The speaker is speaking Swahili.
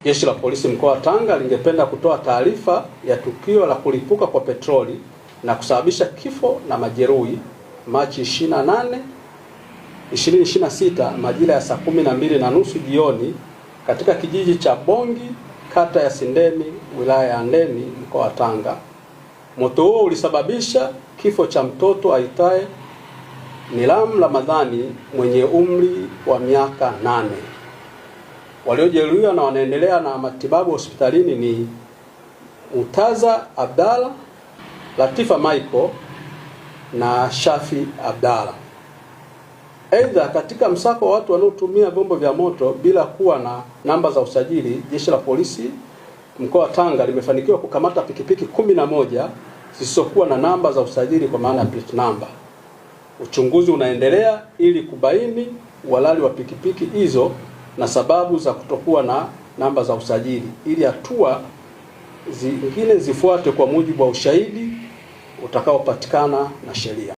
Jeshi la Polisi mkoa wa Tanga lingependa kutoa taarifa ya tukio la kulipuka kwa petroli na kusababisha kifo na majeruhi Machi 28, 2026 majira ya saa 12:30 jioni katika kijiji cha Bongi, kata ya Sindeni, wilaya ya Handeni, mkoa wa Tanga. Moto huo ulisababisha kifo cha mtoto aitaye Nilam Ramadhani mwenye umri wa miaka 8. Waliojeruhiwa na wanaendelea na matibabu hospitalini ni Mutaza Abdalla, Latifa Michael na Shafi Abdalla. Aidha, katika msako wa watu wanaotumia vyombo vya moto bila kuwa na namba za usajili, Jeshi la Polisi mkoa wa Tanga limefanikiwa kukamata pikipiki 11 zisizokuwa na namba za usajili kwa maana ya plate number. Uchunguzi unaendelea ili kubaini uhalali wa pikipiki hizo na sababu za kutokuwa na namba za usajili, ili hatua zingine zifuate kwa mujibu wa ushahidi utakaopatikana na sheria.